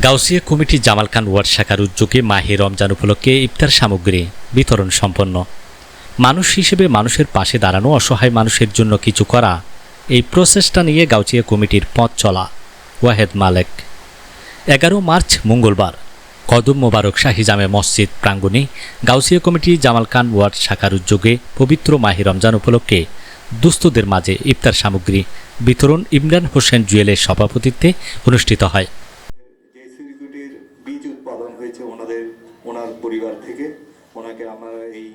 Gausia committee Jamal Khan word শাখার উদ্যোগে মাহে রমজান উপলক্ষে ইফতার সামগ্রী বিতরণ সম্পন্ন। মানুষ হিসেবে মানুষের পাশে দাঁড়ানো, অসহায় মানুষের জন্য কিছু করা, এই প্রচেষ্টা নিয়ে গাউসিয়া কমিটির পথ চলা ওয়াহেদ মালেক 11 মার্চ মঙ্গলবার কদম মোবারক শাহী জামে মসজিদ প্রাঙ্গণে গাউসিয়া কমিটি জামাল খান ওয়ার্ড শাখার উদ্যোগে পবিত্র মাহে রমজান উপলক্ষে দুস্থদের মাঝে ইফতার সামগ্রী বিতরণ ইমরান হোসেন জুয়েলের সভাপতিত্বে অনুষ্ঠিত হয়। বীজ উৎপাদন হয়েছে ওনার পরিবার থেকে, ওনাকে আমরা এই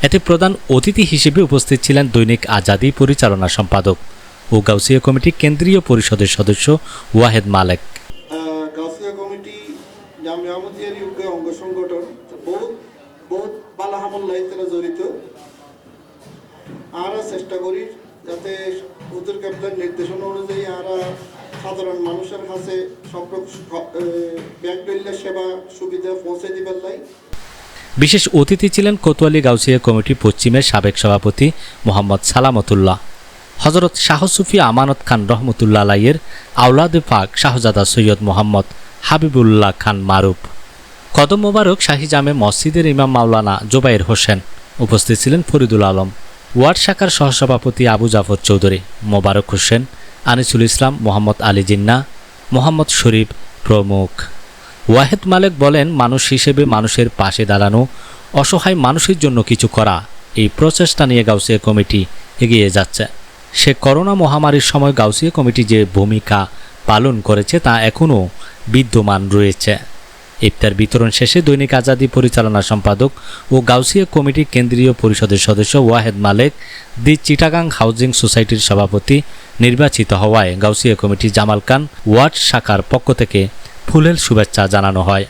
এতে প্রধান অতিথি হিসেবে উপস্থিত ছিলেন দৈনিক আজাদী পরিচালনা সম্পাদক ও গাউসিয়া কমিটি কেন্দ্রীয় পরিষদের সদস্য ওয়াহেদ মালেক। গাউসিয়া কমিটি জামিয়া আহমদিয়ার ইউকে অঙ্গ সংগঠন বহুত বালাহামল্লাই তারা জড়িত। আমরা চেষ্টা করি যাতে হুজুর কেবলার নির্দেশনা অনুযায়ী আমরা সাধারণ মানুষের কাছে সব ব্যাংকডল্যা সেবা সুবিধা পৌঁছে দিবার লাই। বিশেষ অতিথি ছিলেন কোতোয়ালি গাউসিয়া কমিটি পশ্চিমের সাবেক সভাপতি মোহাম্মদ সালামতুল্লাহ, হজরত শাহ সুফি আমানত খান রহমতুল্লাহ আলাইয়ের আওলাদে পাক শাহজাদা সৈয়দ মোহাম্মদ হাবিবুল্লাহ খান মারুফ, কদম মোবারক শাহী জামে মসজিদের ইমাম মাওলানা জোবায়ের হোসেন, উপস্থিত ছিলেন ফরিদুল আলম, ওয়ার্ড শাখার সহসভাপতি আবু জাফর চৌধুরী, মোবারক হোসেন, আনিসুল ইসলাম, মোহাম্মদ আলী জিন্না, মোহাম্মদ শরীফ প্রমুখ। ওয়াহেদ মালেক বলেন, মানুষ হিসেবে মানুষের পাশে দাঁড়ানো, অসহায় মানুষের জন্য কিছু করা, এই প্রচেষ্টা নিয়ে গাউসিয়া কমিটি এগিয়ে যাচ্ছে। সে করোনা মহামারীর সময় গাউসিয়া কমিটি যে ভূমিকা পালন করেছে তা এখনও বিদ্যমান রয়েছে। ইফতার বিতরণ শেষে দৈনিক আজাদী পরিচালনা সম্পাদক ও গাউসিয়া কমিটি কেন্দ্রীয় পরিষদের সদস্য ওয়াহেদ মালেক দি চিটাগাং হাউজিং সোসাইটির সভাপতি নির্বাচিত হওয়ায় গাউসিয়া কমিটি জামাল খান ওয়ার্ড শাখার পক্ষ থেকে ফুলেল শুভেচ্ছা জানানো হয়।